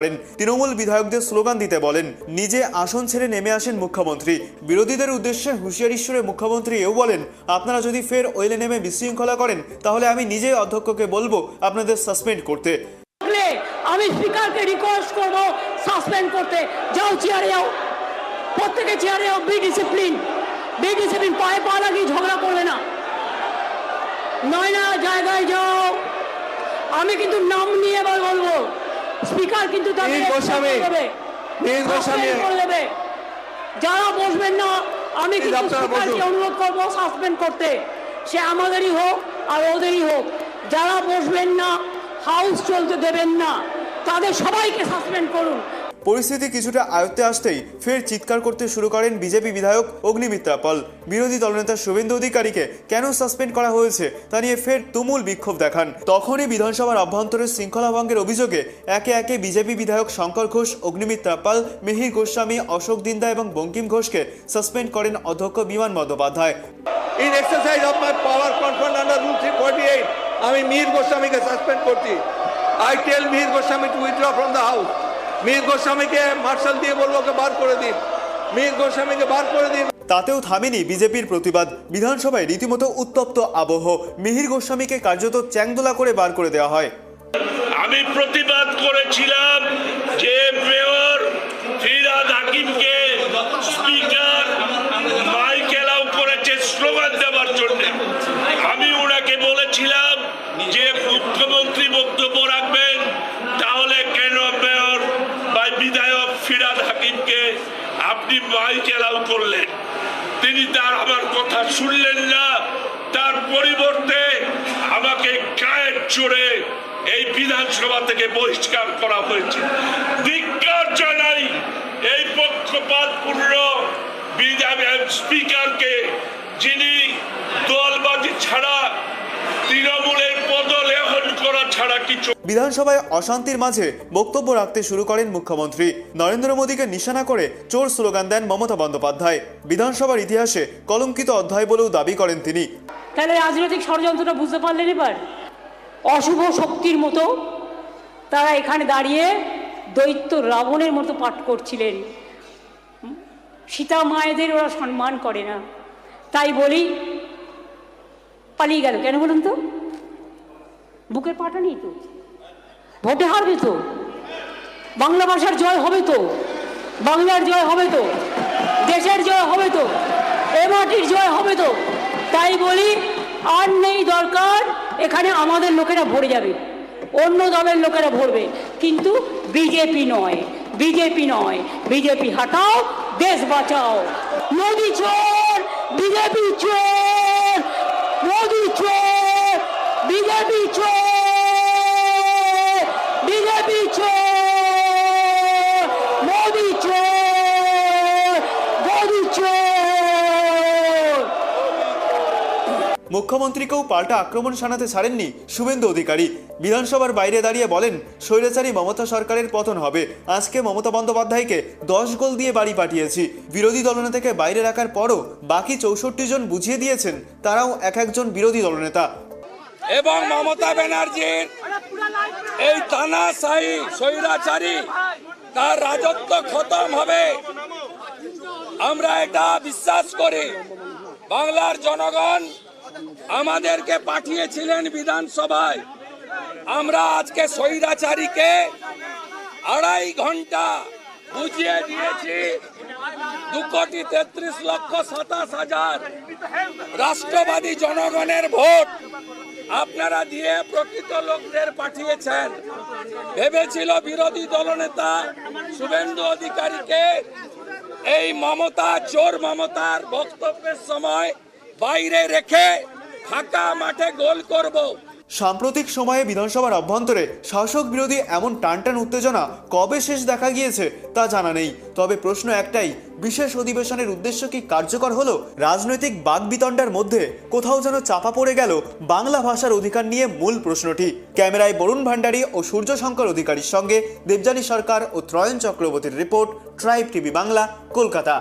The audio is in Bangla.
তৃণমূল বিধায়কদের স্লোগান দিতে বলেন। নিজে আসন ছেড়ে নেমে আসেন মুখ্যমন্ত্রী। বিরোধীদের উদ্দেশ্যে হুঁশিয়ারি সুরে মুখ্যমন্ত্রী এও বলেন, আপনারা যদি ফের ওয়েলে নেমে বিশৃঙ্খলা করেন তাহলে আমি নিজেই অধ্যক্ষকে বলবো আপনাদের সাসপেন্ড করতে। আমি স্পিকারকে রিকোয়েস্ট করব সাসপেন্ড করতে। যাও চেয়ারে যাও, প্রত্যেকে চেয়ারে যাও। বি ডিসিপ্লিন, পায়ে পা লাগিয়ে ঝগড়া করবে না। নয় না, জায়গায় যাও। আমি কিন্তু নাম নিয়ে এবার বলবো, স্পিকার কিন্তু তাদের করে দেবে। যারা বসবেন না, আমি কিন্তু স্পিকারকে অনুরোধ করবো সাসপেন্ড করতে। সে আমাদেরই হোক আর ওদেরই হোক, যারা বসবেন না, হাউস চলতে দেবেন না, তাদের সবাইকে সাসপেন্ড করুন। পরিস্থিতি কিছুটা আয়ত্তে আসতেই ফের চিৎকার করতে শুরু করেন বিজেপি বিধায়ক অগ্নিমিত্রা পাল। বিরোধী দলনেতা শুভেন্দু অধিকারীকে কেন সাসপেন্ড করা হয়েছে তা নিয়ে ফের তুমুল বিক্ষোভ দেখান। তখনই বিধানসভার অভ্যন্তরে শৃঙ্খলা ভঙ্গের অভিযোগে একে একে বিজেপি বিধায়ক শঙ্কর ঘোষ, অগ্নিমিত্রা পাল, মিহির গোস্বামী, অশোক দিন্দা এবং বঙ্কিম ঘোষকে সাসপেন্ড করেন অধ্যক্ষ Biman Bandyopadhyay. In exercise of my power conferred under rule 348 আমি মিহির গোস্বামীকে সাসপেন্ড করছি। I tell Mihir Goswami to withdraw from the house. Mihir গোস্বামীকে মার্শাল দিয়ে বলবো ওকে বার করে দিন, মিহির গোস্বামীকে বার করে দিন। তাতেও থামেনি বিজেপির প্রতিবাদ। বিধানসভায় রীতিমতো উত্তপ্ত আবহ। মিহির গোস্বামীকে কার্যত চ্যাংদোলা করে বার করে দেওয়া হয়। আমি প্রতিবাদ করেছিলাম যে মেয়র ফিরহাদ হাকিমকে স্পিকার মাইক এলাও করেছে স্লোগান দেওয়ার জন্য। আমি ওনাকে বলেছিলাম যে মুখ্যমন্ত্রী বক্তব্য রাখবেন, তাহলে কেন মেয়র বা বিধায়ক ফিরহাদ হাকিমকে আপনি মাইক এলাও করলেন? তিনি তার আমার কথা শুনলেন না। তার পরিবর্তে আমাকে গায়ের জোরে এই বিধানসভা থেকে বহিষ্কার করা হয়েছে। ধিক্কার জানাই এই পক্ষপাতপূর্ণ স্পিকারকে, যিনি দলবাজি ছাড়া তৃণমূলের পদলেহন করা ছাড়া কিছু। বিধানসভায় অশান্তির মাঝে বক্তব্য রাখতে শুরু করেন মুখ্যমন্ত্রী। নরেন্দ্র মোদীকে নিশানা করে চোর স্লোগান দেন মমতা বন্দ্যোপাধ্যায়। বিধানসভার ইতিহাসে কলঙ্কিত অধ্যায় বলেও দাবি করেন তিনি। তাহলে রাজনৈতিক ষড়যন্ত্রটা বুঝতে পারলেন এবার? অশুভ শক্তির মতো তারা এখানে দাঁড়িয়ে দৈত্য রাবণের মতো পাঠ করছিলেন। সীতা মায়েদের ওরা সম্মান করে না, তাই বলি পালিয়ে গেল কেন বলুন তো? বুকের পাটা নেই তো, ভোটে হারবে তো, বাংলা ভাষার জয় হবে তো, বাংলার জয় হবে তো, দেশের জয় হবে তো, এ মাটির জয় হবে তো। তাই বলি আর নেই দরকার, এখানে আমাদের লোকেরা ভরে যাবে, অন্য দলের লোকেরা ভরবে, কিন্তু বিজেপি নয়, বিজেপি নয়। বিজেপি হাটাও, দেশ বাঁচাও। মোদি চোর, বিজেপি চোর, মোদি চোর, বিজেপি চোর, বিজেপি চোর, মোদি চোর, মোদি চোর। মুখ্যমন্ত্রীকেও পাল্টা আক্রমণ শানাতে ছাড়েননি শুভেন্দু অধিকারী। বিধানসভার বাইরে দাঁড়িয়ে বলেন, স্বৈরাচারী মমতা সরকারের পতন হবে। আজকে মমতা বন্দ্যোপাধ্যায়কে 10 গোল দিয়ে বাড়ি পাঠিয়েছি। বিরোধী দলনেতাকে বাইরে রাখার পরও বাকি 64 জন বুঝিয়ে দিয়েছেন তারাও এক একজন বিরোধী দলনেতা। এবং মমতা ব্যানার্জির এই তানাশাহী স্বৈরাচারী তার রাজত্ব খতম হবে, আমরা এটা বিশ্বাস করি। বাংলার জনগণ আমাদেরকে পাঠিয়েছিলেন বিধানসভায়। আমরা আজকে স্বৈরাচারীকে 2.5 ঘন্টা বুঝিয়ে দিয়েছি। 2,33,27,000 রাষ্ট্রবাদী জনগণের ভোট আপনারা দিয়ে প্রকৃত লোকদের পাঠিয়েছেন। ভেবেছিল বিরোধী দলনেতা শুভেন্দু অধিকারীকে এই মমতা, চোর মমতার বক্তব্যের সময় বাইরে রেখে ফাঁকা মাঠে গোল করব। সাম্প্রতিক সময়ে বিধানসভার অভ্যন্তরে শাসক বিরোধী এমন টানটান উত্তেজনা কবে শেষ দেখা গিয়েছে তা জানা নেই। তবে প্রশ্ন একটাই, বিশেষ অধিবেশনের উদ্দেশ্য কি কার্যকর হলো? রাজনৈতিক বাকবিতণ্ডার মধ্যে কোথাও যেন চাপা পড়ে গেল বাংলা ভাষার অধিকার নিয়ে মূল প্রশ্নটি। ক্যামেরায় বরুণ ভান্ডারী ও সূর্য শঙ্কর অধিকারীর সঙ্গে দেবযানী সরকার ও ত্রয়ন চক্রবর্তীর report, tribe TV Bangla, Kolkata.